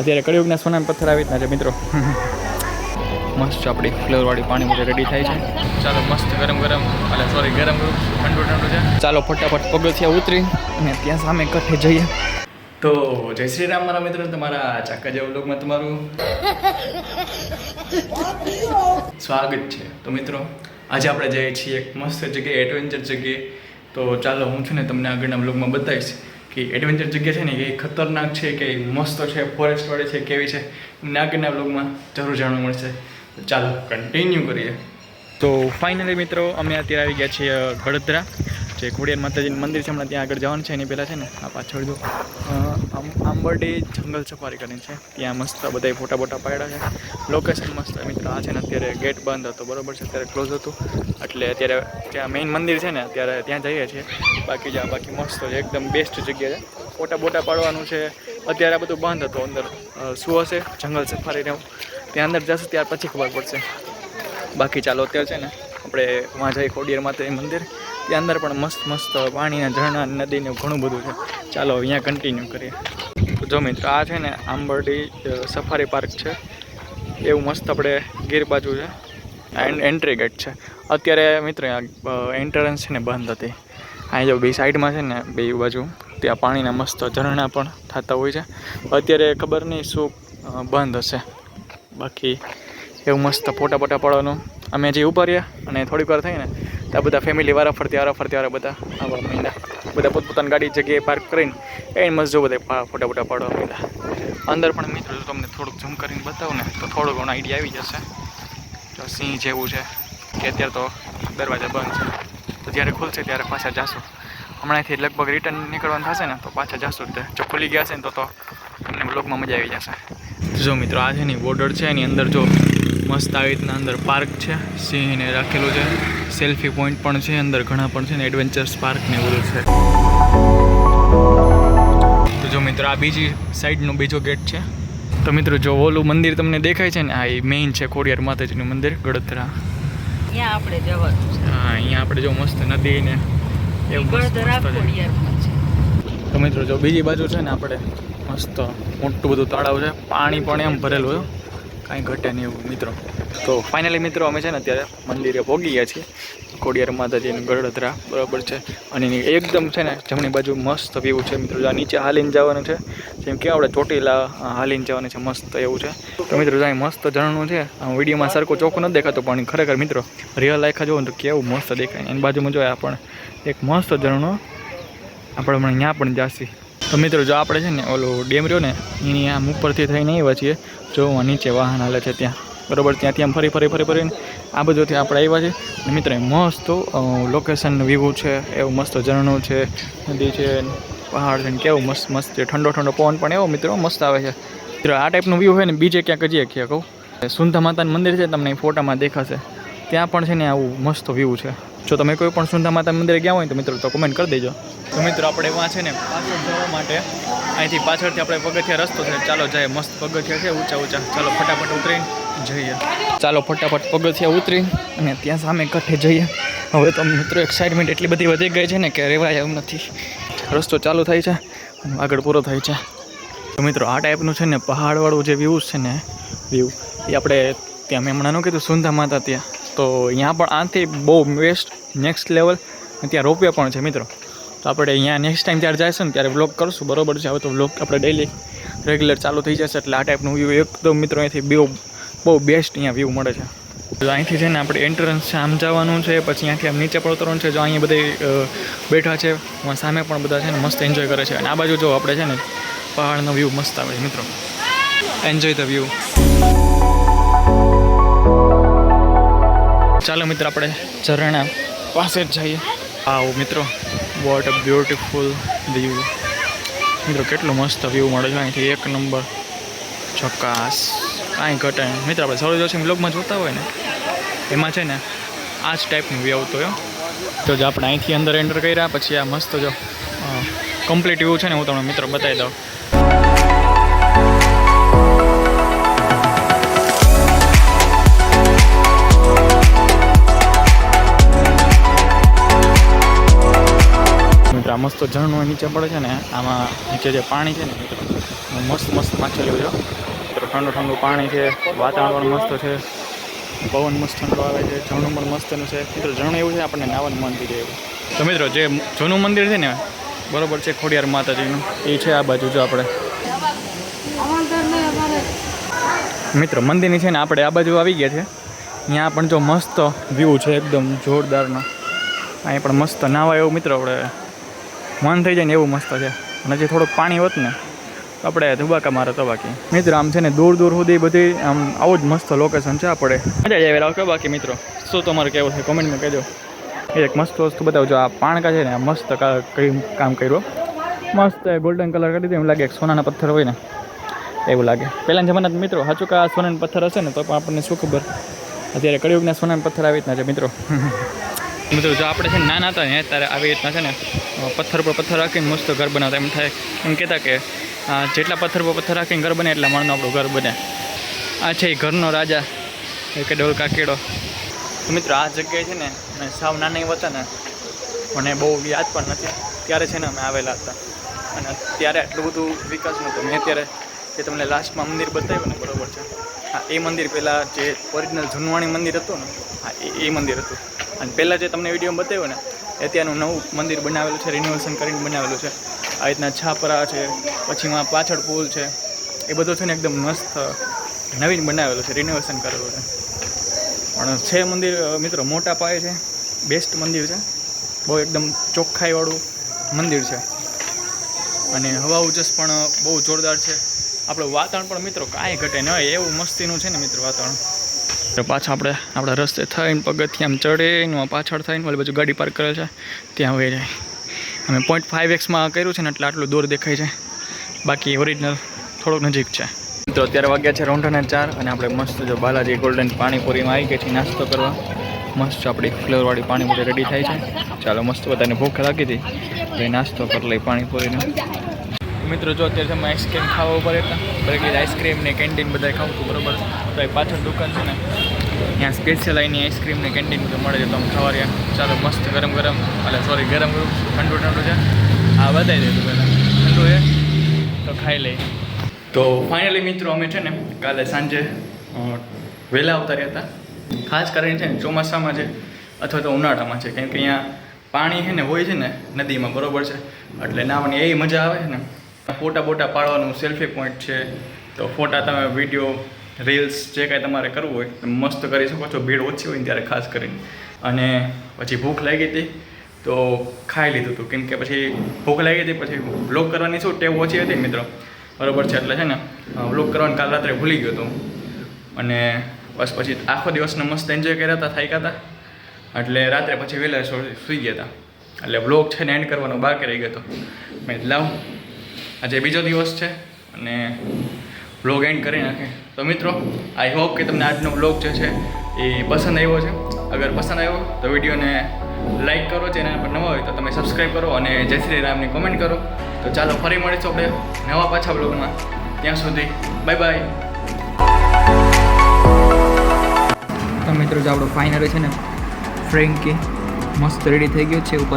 અત્યારે કળિયુગના સોના પથ્થર આવી રીતના છે મિત્રો. મસ્ત આપણી ફ્લેવરવાળી પાણી બધે રેડી થાય છે. ચાલો મસ્ત ગરમ ગરમ ઠંડુ ઠંડુ છે. ચાલો ફટાફટ પગથિયા ઉતરી અને ત્યાં સામે કઠે જઈએ. તો જય શ્રી રામ મારા મિત્રો, તમારા ચાકા જેવા વ્લોગમાં તમારું સ્વાગત છે. તો મિત્રો આજે આપણે જઈએ છીએ એક મસ્ત જગ્યાએ, એડવેન્ચર જગ્યાએ. તો ચાલો હું છે ને તમને આગળના વ્લોગમાં બતાવીશ કે એડવેન્ચર જગ્યા છે ને એ ખતરનાક છે કે મસ્ત છે, ફોરેસ્ટવાળી છે, કેવી છે, એમને આગળના વ્લોગમાં જરૂર જાણવા મળશે. ચાલો કન્ટિન્યુ કરીએ. તો ફાઇનલી મિત્રો અમે અત્યારે આવી ગયા છીએ ગળધરા, જે ખોડિયાર માતાજીનું મંદિર છે. હમણાં ત્યાં આગળ જવાનું છે. એની પહેલાં છે ને આ પાછળ જો આંબરડી જંગલ સફારી કરીને છે, ત્યાં મસ્ત બધા ફોટા બોટા પાડ્યા છે. લોકેશન મસ્ત મિત્રો. આ છે ને અત્યારે ગેટ બંધ હતો, બરાબર છે, અત્યારે ક્લોઝ હતું, એટલે અત્યારે ત્યાં મેઇન મંદિર છે ને અત્યારે ત્યાં જઈએ છીએ. બાકી મસ્ત છે, એકદમ બેસ્ટ જગ્યા છે. ફોટા બોટા પાડવાનું છે. અત્યારે આ બધું બંધ હતું. અંદર શું હશે જંગલ સફારી રહેવું, ત્યાં અંદર જશું ત્યાર પછી ખબર પડશે. બાકી ચાલો અત્યારે છે ને આપણે વहाँ જઈએ ખોડિયાર માતાજી મંદિર. ત્યાં અંદર પણ મસ્ત પાણીના ઝરણા, નદીને ઘણું બધું છે. ચાલો અહીંયા કન્ટિન્યુ કરીએ. જો મિત્રો આ છે ને આંબરડી સફારી પાર્ક છે, એવું મસ્ત આપણે ગીર બાજુ છે. એન્ટ્રી ગેટ છે. અત્યારે મિત્રો એન્ટ્રન્સ છે ને બંધ હતી. અહીં જો બે સાઈડમાં છે ને બે બાજુ ત્યાં પાણીના મસ્ત ઝરણા પણ થતા હોય છે. અત્યારે ખબર નહીં શું બંધ હશે. બાકી એવું મસ્ત ફોટા બોટા પાડવાનું. અમે જે ઉપર રહ્યા અને થોડીક વાર થઈ ને ત્યાં બધા ફેમિલી વારા બધા આવા મહિના બધા પોતપોતાની ગાડી જગ્યાએ પાર્ક કરીને એ મસ્ત જો બધા ફોટા બોટા પાડવા માંડ્યા. અંદર પણ મિત્રો જો તમને થોડુંક ઝૂમ કરીને બતાવું ને તો થોડો ઘણો આઈડિયા આવી જશે. તો સિંહ જેવું છે કે અત્યારે તો દરવાજા બંધ છે, તો જ્યારે ખુલશે ત્યારે પાછા જાશું. હમણાંથી લગભગ રિટર્ન નીકળવાનું થશે ને તો પાછા જાશું. જો ખુલી ગયા છે ને તો તમને બ્લોગમાં મજા આવી જશે. જો મિત્રો આ છે ને બોર્ડર છે, એની અંદર જો મસ્ત આવી રીતના અંદર પાર્ક છે, સિંહને રાખેલું છે, સેલ્ફી પોઈન્ટ પણ છે, અંદર ઘણા પણ છે ને એડવેન્ચર્સ પાર્ક ને બધું છે. તો જો મિત્રો આ બીજી સાઈડનો બીજો ગેટ છે. તો મિત્રો જો ઓલું મંદિર તમને દેખાય છે ને આ એ મેઇન છે ખોડિયાર માતાજીનું મંદિર ગળધરા. અહીંયા આપણે જવાનું છે. હા અહીંયા આપણે જો મસ્ત નદી ને એવું ગળધરા ખોડિયારમાં છે. તો મિત્રો જો બીજી બાજુ છે ને આપણે મસ્ત મોટું બધું તળાવ છે, પાણી પણ એમ ભરેલું હોય, કાંઈ ઘટે નહીં એવું મિત્રો. તો ફાઇનલી મિત્રો અમે છે ને અત્યારે મંદિરે પહોંચી ગયા છીએ ખોડિયાર માતાજીનું ગળધરા, બરાબર છે. અને એની એકદમ છે ને જમણી બાજુ મસ્ત વ્યૂ છે મિત્રો. આ નીચે હાલીને જવાનું છે, જેમ કે આપણે ચોટીલા હાલીને જવાનું છે, મસ્ત એવું છે. તો મિત્રો ત્યાં મસ્ત ઝરણું છે. વિડીયોમાં સરખું ચોખ્ખું નથી દેખાતું, પણ ખરેખર મિત્રો રિયલ લાઈફ જોવો તો કેવું મસ્ત દેખાય. એની બાજુમાં જોયા પણ એક મસ્ત ઝરણું આપણે હમણાં ત્યાં પણ જાસી. તો મિત્રો જો આપણે છે ને ઓલો ડેમ રહ્યો ને એની આમ ઉપરથી થઈને આવ્યા છીએ. જો નીચે વાહન હાલે છે ત્યાં, બરાબર, ત્યાંથી આમ ફરીને આ બધુંથી આપણે આવ્યા છે. અને મિત્રો મસ્ત લોકેશન વ્યૂ છે, એવું મસ્ત ઝરણું છે, નદી છે, પહાડ છે, કેવું મસ્ત છે. ઠંડો પવન પણ એવો મિત્રો મસ્ત આવે છે. મિત્રો આ ટાઈપનું વ્યૂ હોય ને બીજે ક્યાંક હજી કહું, સુંધા માતાનું મંદિર છે, તમને ફોટામાં દેખાશે, ત્યાં પણ છે ને આવું મસ્ત વ્યૂ છે. જો તમે કોઈ પણ સુંધા માતા મંદિરે ગયા હોય તો મિત્રો તો કમેન્ટ કરી દેજો. તો મિત્રો આપણે વાં છે ને પાછળ જવા માટે અહીંથી પાછળથી આપણે પગથિયા રસ્તો છે. ચાલો જાય, મસ્ત પગથિયા છે ઊંચા. ચાલો ફટાફટ ઉતરીને જઈએ. ચાલો ફટાફટ પગથિયા ઉતરી અને ત્યાં સામે કઠે જઈએ. હવે તો મિત્રો એક્સાઇટમેન્ટ એટલી બધી વધી ગઈ છે ને કે રહેવાય એમ નથી. રસ્તો ચાલુ થાય છે અને આગળ પૂરો થાય છે. તો મિત્રો આ ટાઈપનું છે ને પહાડવાળું જે વ્યૂ છે ને વ્યૂ એ આપણે ત્યાં મેં હમણાં કીધું સુંધા માતા ત્યાં, તો અહીંયા પણ આથી બહુ બેસ્ટ નેક્સ્ટ લેવલ. ત્યાં રોપવે પણ છે મિત્રો. તો આપણે અહીંયા નેક્સ્ટ ટાઈમ ત્યારે જઈશું ને ત્યારે વ્લોગ કરશું, બરાબર છે. હવે તો વ્લોગ આપણે ડેઈલી રેગ્યુલર ચાલુ થઈ જશે, એટલે આ ટાઈપનું વ્યૂ એકદમ મિત્રો અહીંથી બહુ બેસ્ટ અહીંયા વ્યૂ મળે છે. તો અહીંથી છે ને આપણે એન્ટ્રન્સ છે, આમ જવાનું છે, પછી અહીંયાથી આમ નીચે પણ ઉતરવાનું છે. જો અહીંયા બધે બેઠા છે, સામે પણ બધા છે ને મસ્ત એન્જોય કરે છે. અને આ બાજુ જો આપણે છે ને પહાડનો વ્યૂ મસ્ત આવે છે મિત્રો. Enjoy the view. ચાલો મિત્રો આપણે ઝરણા પાસે જ જઈએ. આવો મિત્રો, વોટ અ બ્યુટીફુલ વ્યૂ મિત્રો. કેટલું મસ્ત વ્યૂ મળે છે અહીંથી, એક નંબર, ચોક્કાસ, કાંઈ ઘટે નહીં મિત્રો. આપણે સૌર જોશી બ્લોગમાં જોતા હોય ને એમાં છે ને આ જ ટાઈપનું વ્યૂ આવતો હોય. તો જો આપણે અહીંથી અંદર એન્ટર કર્યા પછી આ મસ્ત જો કમ્પ્લીટ વ્યૂ છે ને હું તમને મિત્રો બતાવી દઉં. મસ્ત ઝરણું નીચે પડે છે ને, આમાં નીચે જે પાણી છે ને મિત્રો, મસ્ત મસ્ત માછલીઓ છે મિત્રો. ઠંડુ ઠંડુ પાણી છે, વાતાવરણ મસ્ત છે, પવન મસ્ત ઠંડો આવે છે, ઝરણું પણ મસ્તનું છે મિત્રો. ઝરણું એવું છે આપણને નાવાનું મન થઈ જાય એવું. તો મિત્રો જે જૂનું મંદિર છે ને બરોબર છે, ખોડિયાર માતાજીનું, એ છે આ બાજુ. જો આપણે મિત્રો મંદિરની છે ને આપણે આ બાજુ આવી ગયા છે. ત્યાં પણ જો મસ્ત વ્યૂ છે એકદમ જોરદારનો. અહીં પણ મસ્ત નાવા એવું મિત્રો આપણે મન થઈ જાય ને એવું મસ્ત છે. અને હજી થોડુંક પાણી હોત ને તો આપણે ધુબાકા મારે તો બાકી મિત્રો. આમ છે ને દૂર દૂર સુધી બધી આમ આવું જ મસ્ત લોકેશન છે. આપણે મજા જ આવે કે બાકી મિત્રો શું તમારે કહેવું છે કોમેન્ટમાં કહેજો. એક મસ્ત વસ્તુ બતાવજો. આ પાણકા છે ને આ મસ્ત કામ કર્યું, મસ્ત ગોલ્ડન કલર કરી દીધું. એમ લાગે સોનાના પથ્થર હોય ને એવું લાગે. પહેલાંના જમાના મિત્રો સાચું કે આ સોનાના પથ્થર હશે ને તો પણ આપણને શું ખબર. અત્યારે કળિયુગના સોનાના પથ્થર આવી રીતના છે મિત્રો. મિત્રો જો આપણે છે ને નાના હતા ને ત્યારે આવી રીતના છે ને પથ્થર પર પથ્થર રાખીને મસ્ત ઘર બનાવતા. એમ થાય એમ કહેતા કે જેટલા પથ્થર પર પથ્થર રાખીને ઘર બને એટલા માણનું આપણું ઘર બને. આ છે એ ઘરનો રાજા કે ડોલ કાકેડો. તો મિત્રો આ જગ્યાએ છે ને મેં સાવ નાના હતા ને, મને બહુ યાદ પણ નથી. ત્યારે છે ને અમે આવેલા હતા અને ત્યારે આટલું બધું વિકાસ નહોતો. મેં અત્યારે જે તમને લાસ્ટમાં મંદિર બતાવ્યું ને બરાબર છે, હા એ મંદિર પહેલાં જે ઓરિજિનલ જૂનવાણી મંદિર હતું ને, હા એ મંદિર હતું. અને પહેલાં જે તમને વિડીયો બતાવ્યો ને એ ત્યાંનું નવું મંદિર બનાવેલું છે, રિનોવેશન કરીને બનાવેલું છે. આ રીતના છાપરા છે, પછી એમાં પાછળ પુલ છે, એ બધું છે ને એકદમ મસ્ત નવીન બનાવેલું છે, રિનોવેશન કરેલું છે. પણ છે મંદિર મિત્રો મોટા પાયે છે, બેસ્ટ મંદિર છે, બહુ એકદમ ચોખ્ખાઈવાળું મંદિર છે. અને હવા ઉજસ પણ બહુ જોરદાર છે. આપણું વાતાવરણ પણ મિત્રો કાંઈ ઘટે ન હોય એવું મસ્તીનું છે ને મિત્રો વાતાવરણ. તો પાછા આપણે આપણા રસ્તે થઈને પગથિયાં આમ ચડીને પાછળ થઈને ઓલી બાજુ ગાડી પાર્ક કરેલ છે ત્યાં વહી જાય. અમે 0.5x કર્યું છે ને એટલે આટલું દૂર દેખાય છે, બાકી ઓરિજિનલ થોડુંક નજીક છે. તો અત્યારે વાગ્યા છે 4:30 અને આપણે મસ્ત જો બાલાજી ગોલ્ડન પાણીપુરીમાં આવી ગયા છીએ નાસ્તો કરવા. મસ્ત આપણી ફ્લેવરવાળી પાણીપુરી રેડી થાય છે. ચાલો મસ્ત બધાને ભૂખ લાગી હતી એટલે નાસ્તો કરી લઈ પાણીપુરીનો. મિત્રો જો અત્યારે તમે આઈસ્ક્રીમ ખાવા ઉપર હતા બરાબર, આઈસ્ક્રીમ ને કેન્ટીન બધા ખાવું હતું બરાબર. તો એ પાછળ દુકાન છે ને ત્યાં સ્પેશિયલ અહીંની આઈસ્ક્રીમ ને કેન્ટીન બધું મળે છે. તો અમે ખાવા રહ્યા. ચાલો મસ્ત ગરમ ગરમ ઠંડુ ઠંડુ છે. હા બતાવી દે તું પહેલાં ઠંડુ છે તો ખાઈ લઈ. તો ફાઇનલી મિત્રો અમે છે ને કાલે સાંજે વહેલા અવતાર્યા હતા. ખાસ કરીને છે ને ચોમાસામાં છે અથવા તો ઉનાળામાં છે, કેમ કે અહીંયા પાણી છે ને હોય છે ને નદીમાં બરાબર છે, એટલે નાવાની એવી મજા આવે છે ને. ફોટા બોટા પાડવાનું સેલ્ફી પોઈન્ટ છે, તો ફોટા તમે વિડીયો રીલ્સ જે કાંઈ તમારે કરવું હોય મસ્ત કરી શકો છો. ભીડ ઓછી હોય ને ત્યારે ખાસ કરીને. અને પછી ભૂખ લાગી હતી તો ખાઈ લીધું હતું, કેમ કે પછી ભૂખ લાગી હતી પછી વ્લોગ કરવાની શું ટેવ ઓછી હતી મિત્રો બરાબર છે, એટલે છે ને વ્લોગ કરવાનું કાલ રાત્રે ભૂલી ગયો હતો. અને બસ પછી આખો દિવસને મસ્ત એન્જોય કર્યા હતા, થાક્યા હતા, એટલે રાત્રે પછી વહેલા સૂઈ ગયા હતા. એટલે વ્લોગ છે ને એન્ડ કરવાનો બાકી રહી ગયો હતો. મેં લાવ આજે બીજો દિવસ છે અને વ્લોગ એન્ડ કરી નાખે. તો મિત્રો આઈ હોપ કે તમને આજનો વ્લોગ જે છે એ પસંદ આવ્યો છે. અગર પસંદ આવ્યો તો વિડીયોને લાઈક કરો, ચેનલ પર નવા હોય તો તમે સબસ્ક્રાઈબ કરો અને જય શ્રી રામની કોમેન્ટ કરો. તો ચાલો ફરી મળીશું આપણે નવા પાછા બ્લોગમાં. ત્યાં સુધી બાય બાય. તો મિત્રો જો આપણો ફાઇનલ છે ને ફ્રેન્કી મસ્ત રેડી થઈ ગયો છે ઉપર.